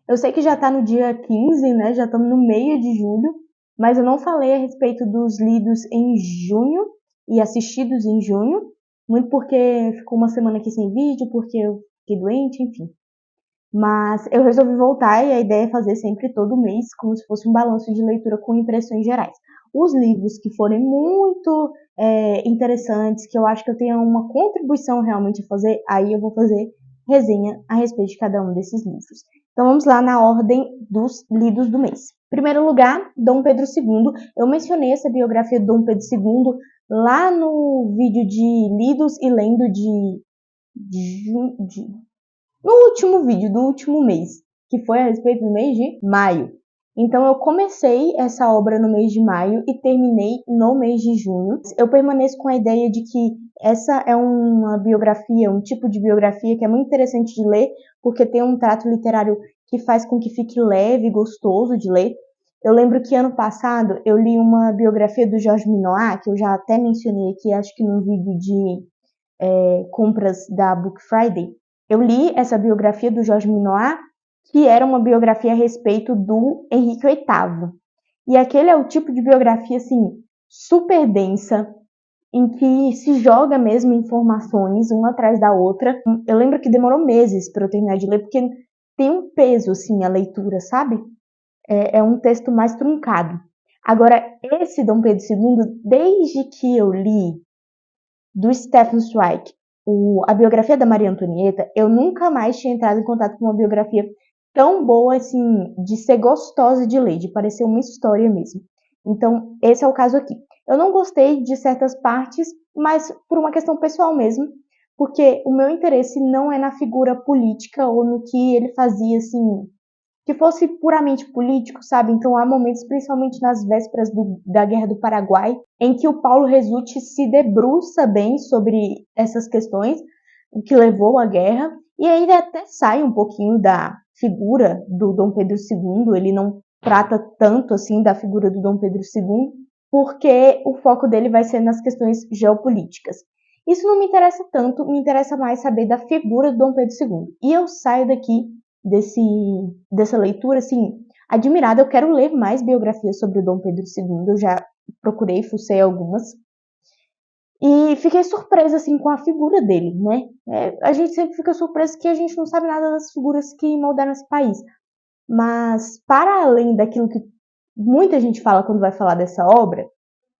Eu sei que já tá no dia 15, né? Já estamos no meio de julho, mas eu não falei a respeito dos lidos em junho e assistidos em junho, muito porque ficou uma semana aqui sem vídeo, porque eu fiquei doente, enfim. Mas eu resolvi voltar e a ideia é fazer sempre todo mês, como se fosse um balanço de leitura com impressões gerais. Os livros que forem muito interessantes, que eu acho que eu tenha uma contribuição realmente a fazer, aí eu vou fazer resenha a respeito de cada um desses livros. Então vamos lá na ordem dos lidos do mês. Em primeiro lugar, Dom Pedro II. Eu mencionei essa biografia de Dom Pedro II lá no vídeo de lidos e lendo no último vídeo do último mês, que foi a respeito do mês de maio. Então eu comecei essa obra no mês de maio e terminei no mês de junho. Eu permaneço com a ideia de que essa é uma biografia, um tipo de biografia que é muito interessante de ler, porque tem um trato literário que faz com que fique leve e gostoso de ler. Eu lembro que ano passado eu li uma biografia do Jorge Minoir, que eu já até mencionei aqui, acho que no vídeo de compras da Book Friday. Eu li essa biografia do Jorge Minoir, que era uma biografia a respeito do Henrique VIII. E aquele é o tipo de biografia, assim, super densa, em que se joga mesmo informações uma atrás da outra. Eu lembro que demorou meses para eu terminar de ler, porque tem um peso, assim, a leitura, sabe? É um texto mais truncado. Agora, esse Dom Pedro II, desde que eu li do Stefan Zweig, a biografia da Maria Antonieta, eu nunca mais tinha entrado em contato com uma biografia tão boa, assim, de ser gostosa de ler, de parecer uma história mesmo. Então, esse é o caso aqui. Eu não gostei de certas partes, mas por uma questão pessoal mesmo, porque o meu interesse não é na figura política ou no que ele fazia, assim, que fosse puramente político, sabe? Então há momentos, principalmente nas vésperas da Guerra do Paraguai, em que o Paulo Resutti se debruça bem sobre essas questões, o que levou à guerra, e ainda até sai um pouquinho da figura do Dom Pedro II, ele não trata tanto assim da figura do Dom Pedro II, porque o foco dele vai ser nas questões geopolíticas. Isso não me interessa tanto, me interessa mais saber da figura do Dom Pedro II. E eu saio daqui dessa leitura, assim, admirada. Eu quero ler mais biografias sobre o Dom Pedro II, eu já procurei, fucei algumas, e fiquei surpresa, assim, com a figura dele, né? A gente sempre fica surpresa que a gente não sabe nada das figuras que moldaram esse país, mas para além daquilo que muita gente fala quando vai falar dessa obra,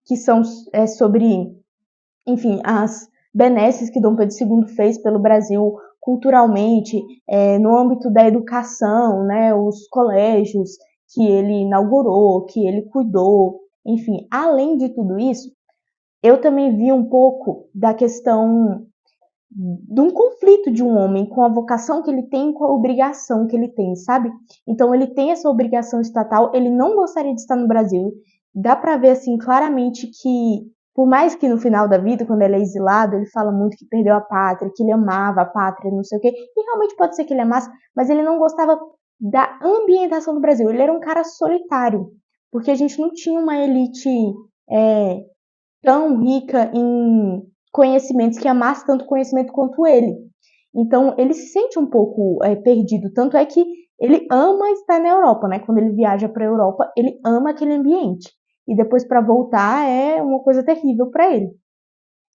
que são sobre, enfim, as benesses que Dom Pedro II fez pelo Brasil culturalmente, no âmbito da educação, né, os colégios que ele inaugurou, que ele cuidou, enfim, além de tudo isso, eu também vi um pouco da questão de um conflito de um homem com a vocação que ele tem e com a obrigação que ele tem, sabe? Então ele tem essa obrigação estatal, ele não gostaria de estar no Brasil. Dá para ver assim claramente que, por mais que no final da vida, quando ele é exilado, ele fala muito que perdeu a pátria, que ele amava a pátria, não sei o quê, e realmente pode ser que ele amasse, mas ele não gostava da ambientação do Brasil. Ele era um cara solitário, porque a gente não tinha uma elite é, tão rica em conhecimentos, que amasse tanto conhecimento quanto ele. Então, ele se sente um pouco perdido. Tanto é que ele ama estar na Europa, né? Quando ele viaja para a Europa, ele ama aquele ambiente. E depois, para voltar, é uma coisa terrível para ele.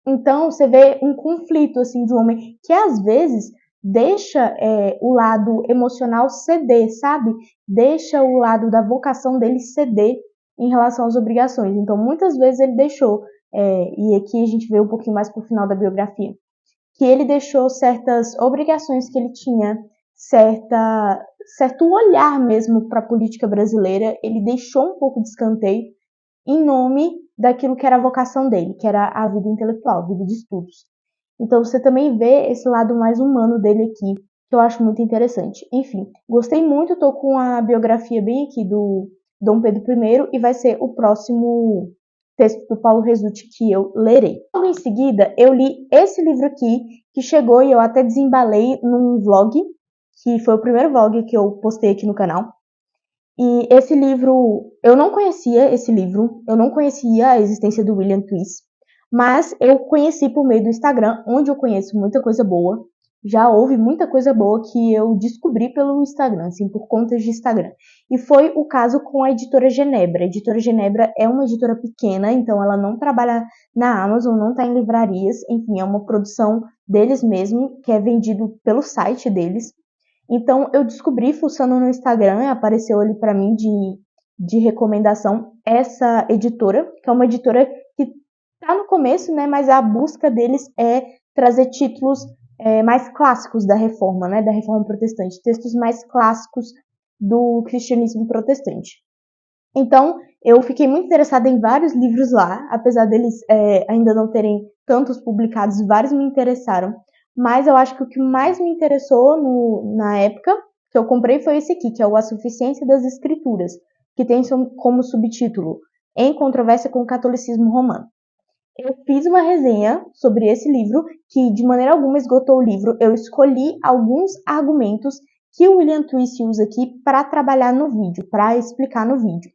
Então, você vê um conflito, assim, de um homem que, às vezes, deixa o lado emocional ceder, sabe? Deixa o lado da vocação dele ceder em relação às obrigações. Então, muitas vezes ele deixou, e aqui a gente vê um pouquinho mais pro final da biografia, que ele deixou certas obrigações que ele tinha, certo olhar mesmo para a política brasileira, ele deixou um pouco de escanteio em nome daquilo que era a vocação dele, que era a vida intelectual, a vida de estudos. Então você também vê esse lado mais humano dele aqui, que eu acho muito interessante. Enfim, gostei muito, tô com a biografia bem aqui do Dom Pedro I e vai ser o próximo texto do Paulo Resutti que eu lerei. Logo em seguida, eu li esse livro aqui, que chegou e eu até desembalei num vlog, que foi o primeiro vlog que eu postei aqui no canal. E esse livro, eu não conhecia esse livro, eu não conhecia a existência do William Twiss, mas eu conheci por meio do Instagram, onde eu conheço muita coisa boa. já houve muita coisa boa que eu descobri pelo Instagram, assim, por contas de Instagram. E foi o caso com a editora Genebra. A editora Genebra é uma editora pequena, então ela não trabalha na Amazon, não está em livrarias, enfim, é uma produção deles mesmo, que é vendido pelo site deles. Então eu descobri, fuçando no Instagram, apareceu ali para mim de recomendação essa editora, que é uma editora que está no começo, né, mas a busca deles é trazer títulos mais clássicos da Reforma, né, da Reforma Protestante, textos mais clássicos do cristianismo protestante. Então, eu fiquei muito interessada em vários livros lá, apesar deles ainda não terem tantos publicados, vários me interessaram, mas eu acho que o que mais me interessou na época que eu comprei foi esse aqui, que é o A Suficiência das Escrituras, que tem como subtítulo Em Controvérsia com o Catolicismo Romano. Eu fiz uma resenha sobre esse livro, que de maneira alguma esgotou o livro. Eu escolhi alguns argumentos que o William Twist usa aqui para trabalhar no vídeo, para explicar no vídeo.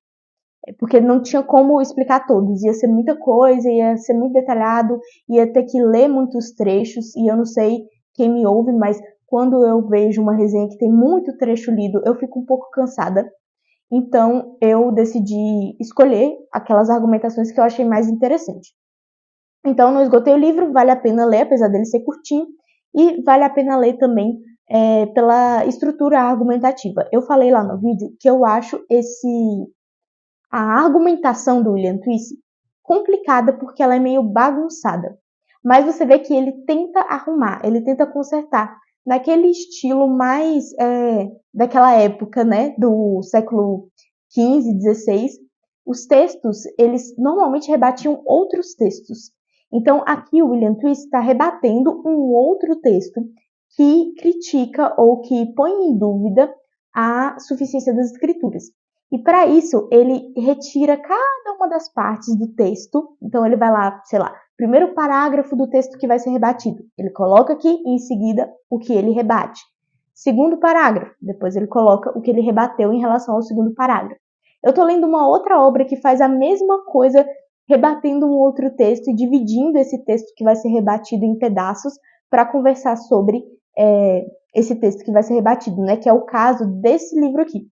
Porque não tinha como explicar todos, ia ser muita coisa, ia ser muito detalhado, ia ter que ler muitos trechos, e eu não sei quem me ouve, mas quando eu vejo uma resenha que tem muito trecho lido, eu fico um pouco cansada. Então eu decidi escolher aquelas argumentações que eu achei mais interessantes. Então, não esgotei o livro, vale a pena ler, apesar dele ser curtinho, e vale a pena ler também pela estrutura argumentativa. Eu falei lá no vídeo que eu acho a argumentação do William Twist complicada porque ela é meio bagunçada. Mas você vê que ele tenta arrumar, ele tenta consertar naquele estilo mais daquela época, né, do século XV, XVI. Os textos, eles normalmente rebatiam outros textos. Então, aqui o William Twist está rebatendo um outro texto que critica ou que põe em dúvida a suficiência das escrituras. E para isso, ele retira cada uma das partes do texto. Então, ele vai lá, sei lá, primeiro parágrafo do texto que vai ser rebatido. Ele coloca aqui e, em seguida, o que ele rebate. Segundo parágrafo, depois ele coloca o que ele rebateu em relação ao segundo parágrafo. Eu estou lendo uma outra obra que faz a mesma coisa, rebatendo um outro texto e dividindo esse texto que vai ser rebatido em pedaços para conversar sobre esse texto que vai ser rebatido, né? Que é o caso desse livro aqui.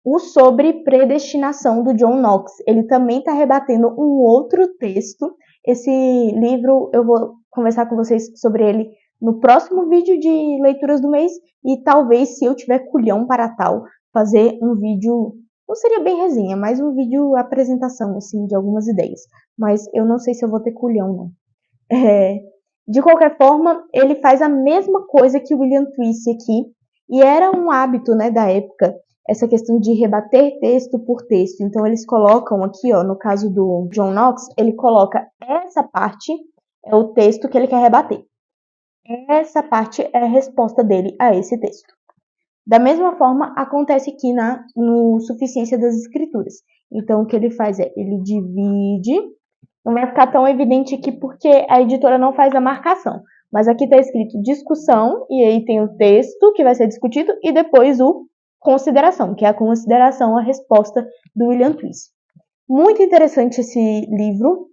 O Sobre Predestinação, do John Knox. Ele também está rebatendo um outro texto. Esse livro, eu vou conversar com vocês sobre ele no próximo vídeo de leituras do mês. E talvez, se eu tiver culhão para tal, fazer um vídeo, não seria bem resenha, mas um vídeo apresentação, assim, de algumas ideias. Mas eu não sei se eu vou ter culhão, não. De qualquer forma, ele faz a mesma coisa que o William Twist aqui. E era um hábito, né, da época, essa questão de rebater texto por texto. Então, eles colocam aqui, ó, no caso do John Knox, ele coloca essa parte é o texto que ele quer rebater. Essa parte é a resposta dele a esse texto. Da mesma forma, acontece aqui no Suficiência das Escrituras. Então, o que ele faz é, ele divide, não vai ficar tão evidente aqui porque a editora não faz a marcação. Mas aqui está escrito discussão, e aí tem o texto que vai ser discutido, e depois o consideração, que é a consideração, a resposta do William Twist. Muito interessante esse livro.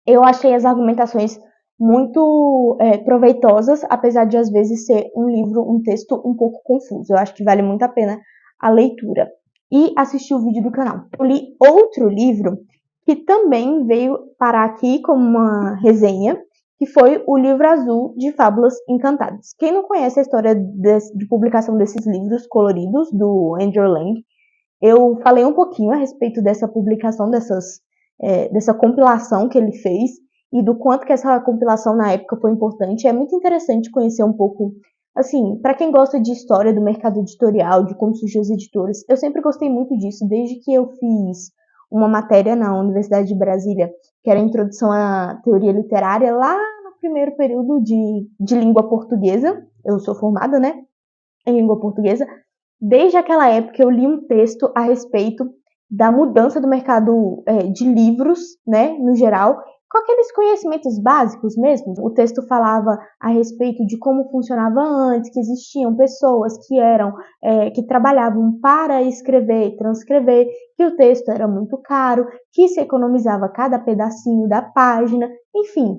Eu achei as argumentações muito proveitosas, apesar de às vezes ser um texto um pouco confuso. Eu acho que vale muito a pena a leitura. E assistir o vídeo do canal. Eu li outro livro que também veio parar aqui como uma resenha, que foi o Livro Azul de Fábulas Encantadas. Quem não conhece a história de publicação desses livros coloridos, do Andrew Lang, eu falei um pouquinho a respeito dessa publicação, dessa compilação que ele fez, e do quanto que essa compilação na época foi importante. É muito interessante conhecer um pouco, assim, para quem gosta de história do mercado editorial, de como surgiu as editoras. Eu sempre gostei muito disso, desde que eu fiz uma matéria na Universidade de Brasília, que era a Introdução à Teoria Literária, lá no primeiro período de língua portuguesa. Eu sou formada, né, em língua portuguesa. Desde aquela época eu li um texto a respeito da mudança do mercado de livros, né, no geral, com aqueles conhecimentos básicos mesmo. O texto falava a respeito de como funcionava antes, que existiam pessoas que trabalhavam para escrever e transcrever, que o texto era muito caro, que se economizava cada pedacinho da página, enfim.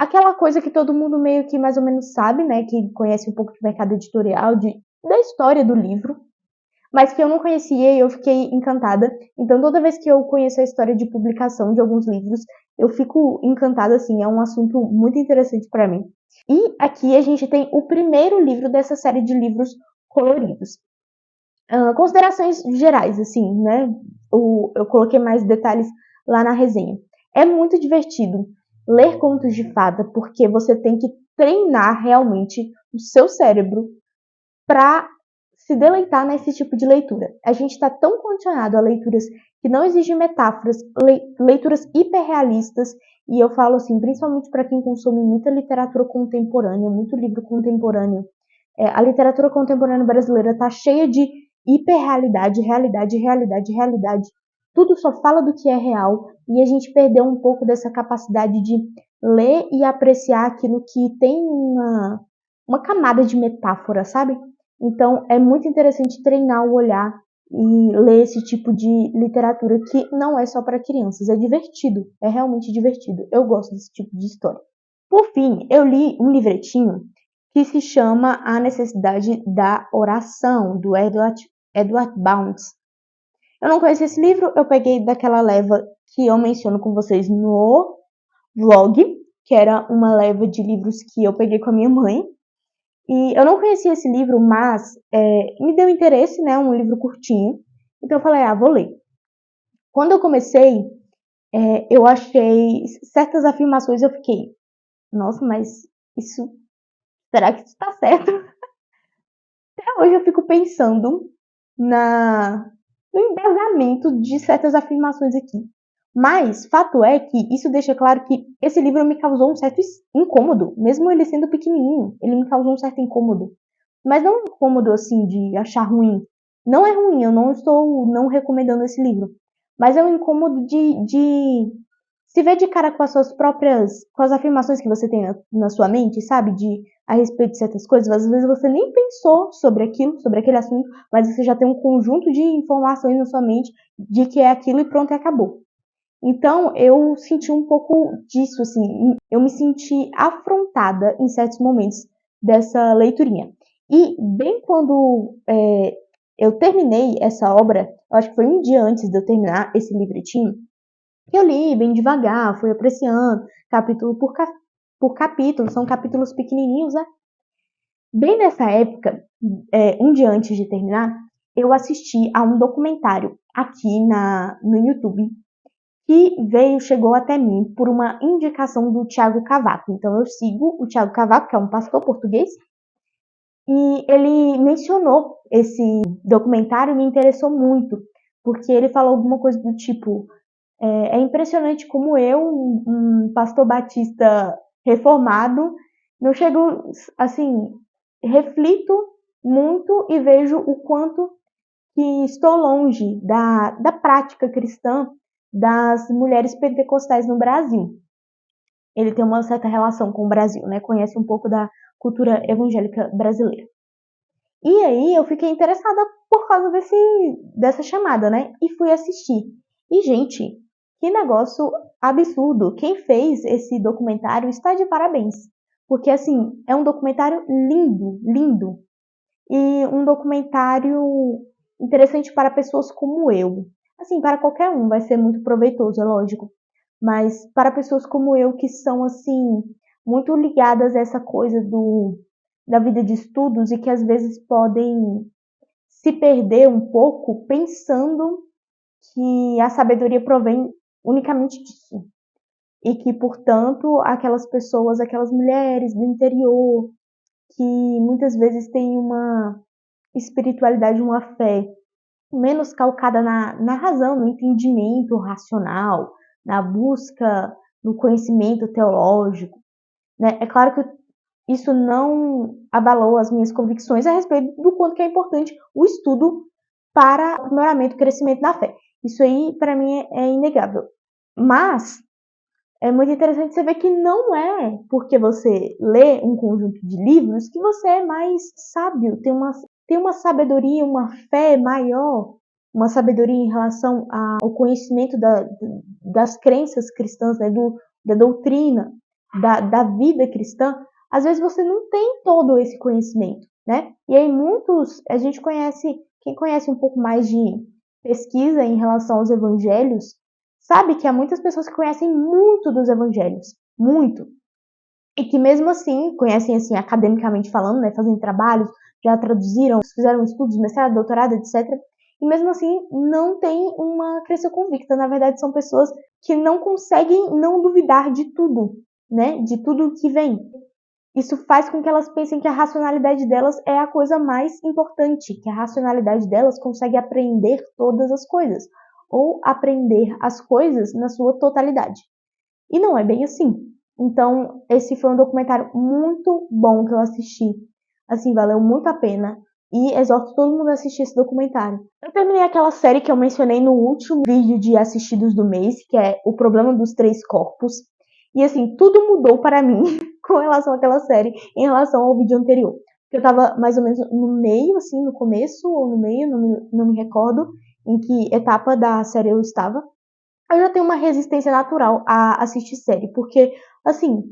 aquela coisa que todo mundo meio que mais ou menos sabe, né, que conhece um pouco de mercado editorial, da história do livro, mas que eu não conhecia e eu fiquei encantada. Então, toda vez que eu conheço a história de publicação de alguns livros, eu fico encantada, assim, é um assunto muito interessante para mim. E aqui a gente tem o primeiro livro dessa série de livros coloridos. Considerações gerais, assim, né? Eu coloquei mais detalhes lá na resenha. É muito divertido ler contos de fada, porque você tem que treinar realmente o seu cérebro para se deleitar nesse tipo de leitura. A gente está tão condicionado a leituras que não exigem metáforas, leituras hiperrealistas, e eu falo assim, principalmente para quem consome muita literatura contemporânea, muito livro contemporâneo. A literatura contemporânea brasileira está cheia de hiperrealidade, realidade, realidade, realidade. Tudo só fala do que é real, e a gente perdeu um pouco dessa capacidade de ler e apreciar aquilo que tem uma camada de metáfora, sabe? Então, é muito interessante treinar o olhar e ler esse tipo de literatura que não é só para crianças, é divertido, é realmente divertido. Eu gosto desse tipo de história. Por fim, eu li um livretinho que se chama A Necessidade da Oração, do Edward Bounds. Eu não conheço esse livro, eu peguei daquela leva que eu menciono com vocês no vlog, que era uma leva de livros que eu peguei com a minha mãe. E eu não conhecia esse livro, mas me deu interesse, né? Um livro curtinho. Então eu falei, vou ler. Quando eu comecei, eu achei certas afirmações, eu fiquei, nossa, mas isso, será que isso tá certo? Até hoje eu fico pensando no embasamento de certas afirmações aqui. Mas, fato é que isso deixa claro que esse livro me causou um certo incômodo, mesmo ele sendo pequenininho, ele me causou um certo incômodo. Mas não um incômodo assim de achar ruim. Não é ruim, eu não estou não recomendando esse livro. Mas é um incômodo de se ver de cara com as suas próprias, com as afirmações que você tem na sua mente, sabe? A respeito de certas coisas. Às vezes você nem pensou sobre aquilo, sobre aquele assunto, mas você já tem um conjunto de informações na sua mente de que é aquilo e pronto, e acabou. Então, eu senti um pouco disso, assim, eu me senti afrontada em certos momentos dessa leiturinha. E bem quando eu terminei essa obra, eu acho que foi um dia antes de eu terminar esse livretinho, que eu li bem devagar, fui apreciando, capítulo por capítulo, são capítulos pequenininhos, né? Bem nessa época, um dia antes de terminar, eu assisti a um documentário aqui no YouTube que chegou até mim por uma indicação do Thiago Cavaco. Então eu sigo o Thiago Cavaco, que é um pastor português, e ele mencionou esse documentário e me interessou muito, porque ele falou alguma coisa do tipo, é impressionante como eu, um pastor batista reformado, eu chego, assim, reflito muito e vejo o quanto que estou longe da prática cristã das mulheres pentecostais no Brasil. Ele tem uma certa relação com o Brasil, né? Conhece um pouco da cultura evangélica brasileira. E aí eu fiquei interessada por causa dessa chamada, né? E fui assistir. E, gente, que negócio absurdo. Quem fez esse documentário está de parabéns. Porque, assim, é um documentário lindo, lindo. E um documentário interessante para pessoas como eu. Assim, para qualquer um vai ser muito proveitoso, é lógico. Mas para pessoas como eu que são, assim, muito ligadas a essa coisa da vida de estudos e que às vezes podem se perder um pouco pensando que a sabedoria provém unicamente disso. E que, portanto, aquelas pessoas, aquelas mulheres do interior, que muitas vezes têm uma espiritualidade, uma fé menos calcada na razão, no entendimento racional, na busca no conhecimento teológico, né? É claro que isso não abalou as minhas convicções a respeito do quanto que é importante o estudo para o aprimoramento e crescimento da fé. Isso aí, para mim, é inegável. Mas é muito interessante você ver que não é porque você lê um conjunto de livros que você é mais sábio, tem uma sabedoria, uma fé maior, uma sabedoria em relação ao conhecimento das crenças cristãs, né, da doutrina. da vida cristã, às vezes você não tem todo esse conhecimento, né? E aí a gente conhece, quem conhece um pouco mais de pesquisa em relação aos evangelhos, sabe que há muitas pessoas que conhecem muito dos evangelhos, muito. E que mesmo assim, conhecem assim academicamente falando, né, fazendo trabalhos, já traduziram, fizeram estudos, mestrado, doutorado, etc. E mesmo assim não tem uma crença convicta. Na verdade, são pessoas que não conseguem não duvidar de tudo, né, de tudo que vem. Isso faz com que elas pensem que a racionalidade delas é a coisa mais importante, que a racionalidade delas consegue aprender todas as coisas, ou aprender as coisas na sua totalidade. E não é bem assim. Então, esse foi um documentário muito bom que eu assisti. Assim, valeu muito a pena. E exorto todo mundo a assistir esse documentário. Eu terminei aquela série que eu mencionei no último vídeo de assistidos do mês, que é O Problema dos Três Corpos. E assim, tudo mudou para mim com relação àquela série, em relação ao vídeo anterior. Eu tava mais ou menos no meio, assim, no começo ou no meio, não me recordo em que etapa da série eu estava. Eu já tenho uma resistência natural a assistir série, porque, assim,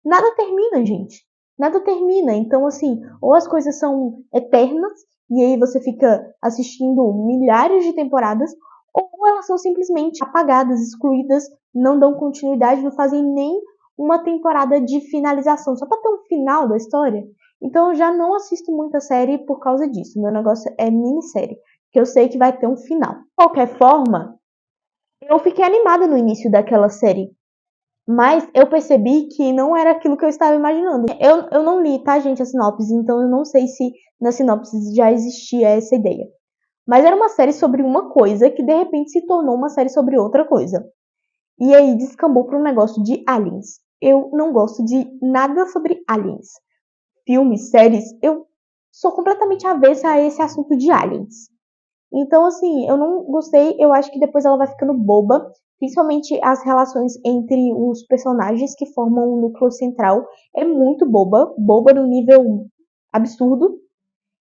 nada termina, gente. Nada termina. Então, assim, ou as coisas são eternas, e aí você fica assistindo milhares de temporadas, ou elas são simplesmente apagadas, excluídas, não dão continuidade, não fazem nem uma temporada de finalização, só pra ter um final da história. Então, eu já não assisto muita série por causa disso. Meu negócio é minissérie, que eu sei que vai ter um final. De qualquer forma, eu fiquei animada no início daquela série, mas eu percebi que não era aquilo que eu estava imaginando. Eu não li, tá, gente, a sinopse, então eu não sei se na sinopse já existia essa ideia. Mas era uma série sobre uma coisa que de repente se tornou uma série sobre outra coisa. E aí descambou para um negócio de aliens. Eu não gosto de nada sobre aliens. Filmes, séries, eu sou completamente avessa a esse assunto de aliens. Então, assim, eu não gostei. Eu acho que depois ela vai ficando boba. Principalmente as relações entre os personagens que formam o núcleo central. É muito boba. Boba no nível absurdo.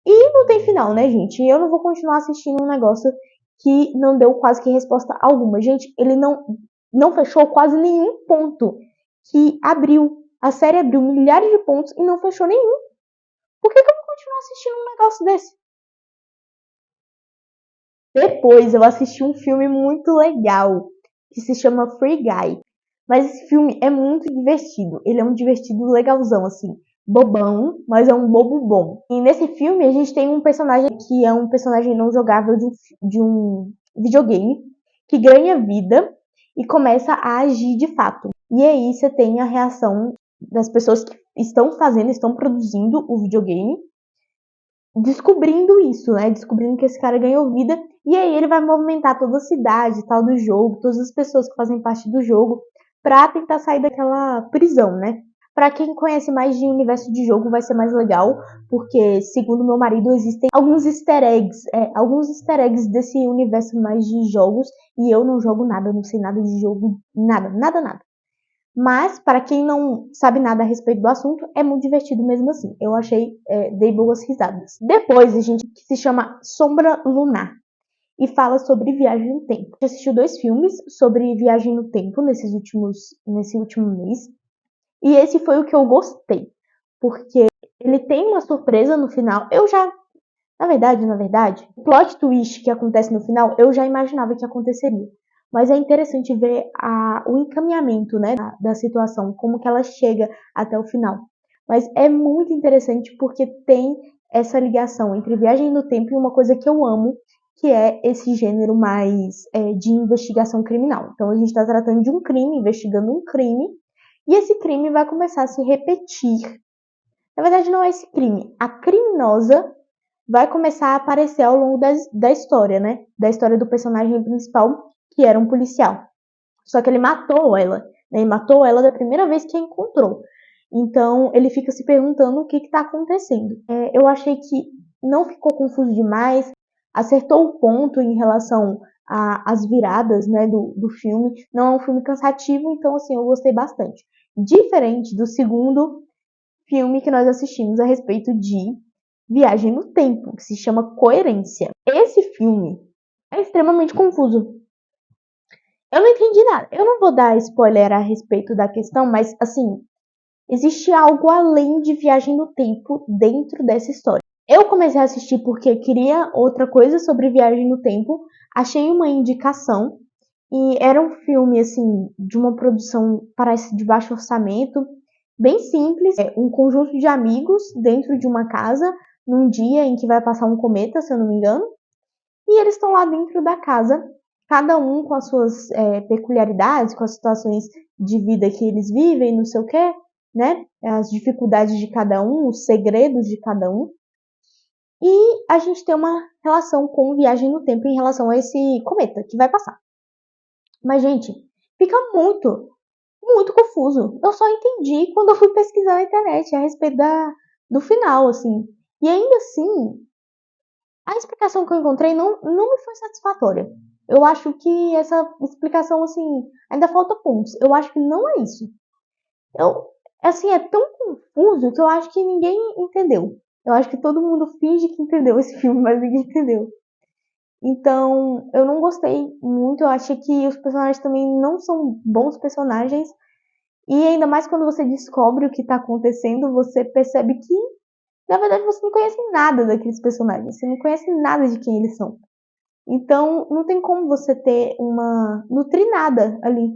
E não tem final, né, gente? Eu não vou continuar assistindo um negócio que não deu quase que resposta alguma. Gente, ele não fechou quase nenhum ponto que abriu. A série abriu milhares de pontos e não fechou nenhum. Por que eu vou continuar assistindo um negócio desse? Depois eu assisti um filme muito legal, que se chama Free Guy. Mas esse filme é muito divertido. Ele é um divertido legalzão, assim. Bobão, mas é um bobo bom. E nesse filme a gente tem um personagem que é um personagem não jogável de um videogame, que ganha vida e começa a agir de fato. E aí você tem a reação das pessoas que estão produzindo o videogame, descobrindo isso, né? Descobrindo que esse cara ganhou vida. E aí ele vai movimentar toda a cidade, tal, do jogo, todas as pessoas que fazem parte do jogo, pra tentar sair daquela prisão, né? Pra quem conhece mais de universo de jogo vai ser mais legal, porque, segundo meu marido, existem alguns easter eggs desse universo mais de jogos, e eu não jogo nada, não sei nada de jogo, nada, nada, nada. Mas, para quem não sabe nada a respeito do assunto, é muito divertido mesmo assim. Eu achei, dei boas risadas. Depois, a gente que se chama Sombra Lunar e fala sobre viagem no tempo. Eu assisti 2 filmes sobre viagem no tempo nesse último mês. E esse foi o que eu gostei. Porque ele tem uma surpresa no final. Na verdade, o plot twist que acontece no final, eu já imaginava que aconteceria. Mas é interessante ver o encaminhamento, né, da situação, como que ela chega até o final. Mas é muito interessante porque tem essa ligação entre viagem no tempo e uma coisa que eu amo, que é esse gênero mais de investigação criminal. Então a gente está tratando de um crime, investigando um crime, e esse crime vai começar a se repetir. Na verdade, não é esse crime. A criminosa vai começar a aparecer ao longo da história, né? Da história do personagem principal, que era um policial. Só que ele matou ela, né? Ele matou ela da primeira vez que a encontrou. Então, ele fica se perguntando o que está acontecendo. Eu achei que não ficou confuso demais, acertou o ponto em relação às viradas, né, do filme. Não é um filme cansativo, então, assim, eu gostei bastante. Diferente do segundo filme que nós assistimos a respeito de viagem no tempo, que se chama Coerência. Esse filme é extremamente confuso. Eu não entendi nada. Eu não vou dar spoiler a respeito da questão, mas assim, existe algo além de viagem no tempo dentro dessa história. Eu comecei a assistir porque queria outra coisa sobre viagem no tempo, achei uma indicação e era um filme assim de uma produção parece de baixo orçamento, bem simples, um conjunto de amigos dentro de uma casa num dia em que vai passar um cometa, se eu não me engano, e eles estão lá dentro da casa, cada um com as suas peculiaridades, com as situações de vida que eles vivem, não sei o que, né? As dificuldades de cada um, os segredos de cada um. E a gente tem uma relação com viagem no tempo em relação a esse cometa que vai passar. Mas, gente, fica muito confuso. Eu só entendi quando eu fui pesquisar na internet a respeito do final, assim. E ainda assim, a explicação que eu encontrei não me foi satisfatória. Eu acho que essa explicação, assim, ainda falta pontos. Eu acho que não é isso. Assim, é tão confuso que eu acho que ninguém entendeu. Eu acho que todo mundo finge que entendeu esse filme, mas ninguém entendeu. Então, eu não gostei muito. Eu achei que os personagens também não são bons personagens. E ainda mais quando você descobre o que tá acontecendo, você percebe que, na verdade, você não conhece nada daqueles personagens. Você não conhece nada de quem eles são. Então, não tem como você ter nutrir nada ali.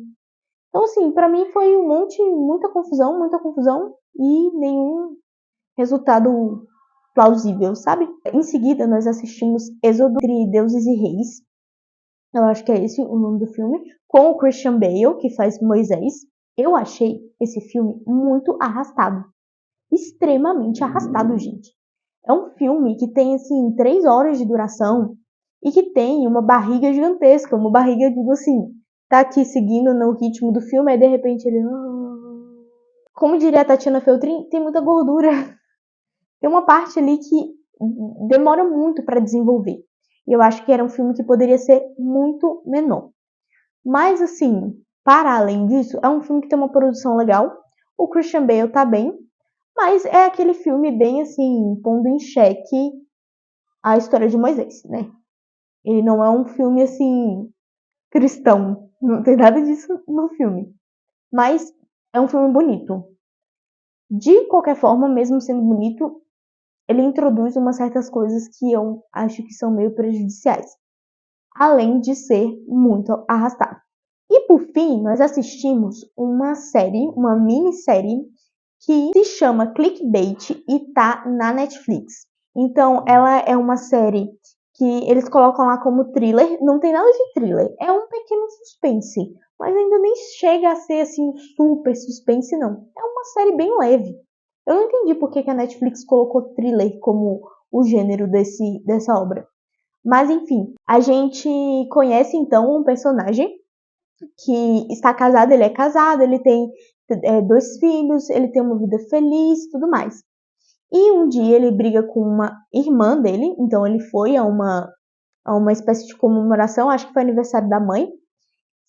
Então, assim, pra mim foi muita confusão e nenhum resultado plausível, sabe? Em seguida, nós assistimos Êxodo entre Deuses e Reis. Eu acho que é esse o nome do filme. Com o Christian Bale, que faz Moisés. Eu achei esse filme muito arrastado. Extremamente arrastado, gente. É um filme que tem, assim, 3 horas de duração e que tem uma barriga gigantesca. Uma barriga, digo assim, tá aqui seguindo no ritmo do filme, aí de repente ele... Como diria a Tatiana Feltrin, tem muita gordura. Tem uma parte ali que demora muito para desenvolver. E eu acho que era um filme que poderia ser muito menor. Mas, assim, para além disso, é um filme que tem uma produção legal. O Christian Bale tá bem. Mas é aquele filme bem, assim, pondo em xeque a história de Moisés, né? Ele não é um filme, assim, cristão. Não tem nada disso no filme. Mas é um filme bonito. De qualquer forma, mesmo sendo bonito, ele introduz umas certas coisas que eu acho que são meio prejudiciais. Além de ser muito arrastado. E por fim, nós assistimos uma série, uma minissérie, que se chama Clickbait e tá na Netflix. Então, ela é uma série que eles colocam lá como thriller. Não tem nada de thriller, é um pequeno suspense, mas ainda nem chega a ser assim super suspense, não. É uma série bem leve. Eu não entendi por que a Netflix colocou thriller como o gênero dessa obra. Mas enfim, a gente conhece então um personagem que está casado, ele é casado, ele tem 2 filhos, ele tem uma vida feliz, tudo mais. E um dia ele briga com uma irmã dele, então ele foi a uma espécie de comemoração, acho que foi aniversário da mãe,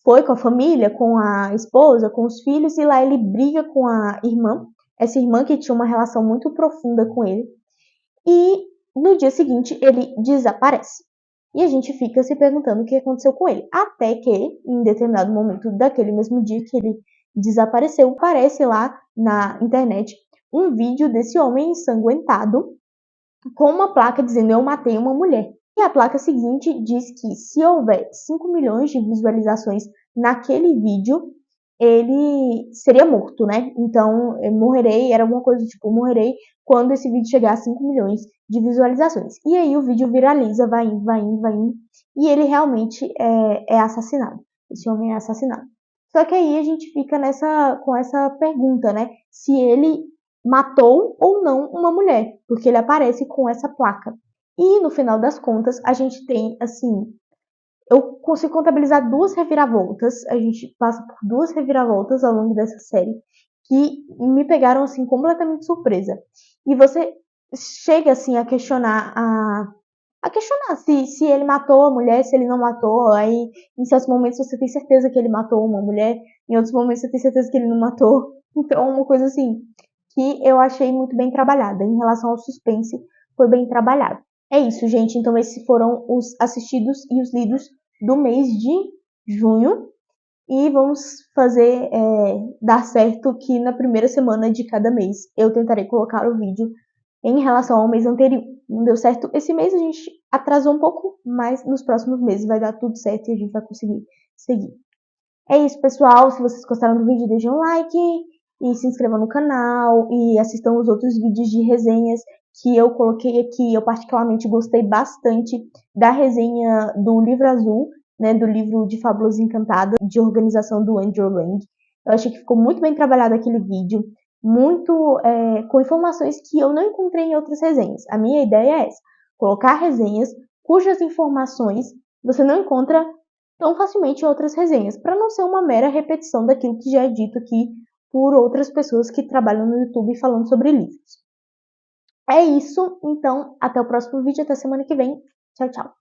foi com a família, com a esposa, com os filhos, e lá ele briga com a irmã, essa irmã que tinha uma relação muito profunda com ele, e no dia seguinte ele desaparece. E a gente fica se perguntando o que aconteceu com ele. Até que, em determinado momento daquele mesmo dia que ele desapareceu, aparece lá na internet um vídeo desse homem ensanguentado com uma placa dizendo: eu matei uma mulher. E a placa seguinte diz que se houver 5 milhões de visualizações naquele vídeo, ele seria morto, né? Então, eu morrerei, era alguma coisa tipo, morrerei quando esse vídeo chegar a 5 milhões de visualizações. E aí o vídeo viraliza, vai indo, e ele realmente é assassinado. Esse homem é assassinado. Só que aí a gente fica com essa pergunta, né? Se ele matou ou não uma mulher, porque ele aparece com essa placa. E no final das contas, a gente tem, assim, eu consigo contabilizar 2 reviravoltas, a gente passa por 2 reviravoltas ao longo dessa série, que me pegaram, assim, completamente surpresa. E você chega, assim, a questionar se ele matou a mulher, se ele não matou. Aí, em certos momentos, você tem certeza que ele matou uma mulher, em outros momentos, você tem certeza que ele não matou. Então, uma coisa assim, que eu achei muito bem trabalhada. Em relação ao suspense, foi bem trabalhado. É isso, gente. Então, esses foram os assistidos e os lidos do mês de junho. e vamos fazer dar certo que na primeira semana de cada mês eu tentarei colocar o vídeo em relação ao mês anterior. Não deu certo esse mês, a gente atrasou um pouco, mas nos próximos meses vai dar tudo certo e a gente vai conseguir seguir. É isso, pessoal. Se vocês gostaram do vídeo, deixem um like e se inscrevam no canal e assistam os outros vídeos de resenhas que eu coloquei aqui. Eu particularmente gostei bastante da resenha do livro azul, né, do livro de Fábulas Encantadas, de organização do Andrew Lang. Eu achei que ficou muito bem trabalhado aquele vídeo, muito com informações que eu não encontrei em outras resenhas. A minha ideia é essa, colocar resenhas cujas informações você não encontra tão facilmente em outras resenhas, para não ser uma mera repetição daquilo que já é dito aqui por outras pessoas que trabalham no YouTube falando sobre livros. É isso, então até o próximo vídeo, até semana que vem. Tchau, tchau.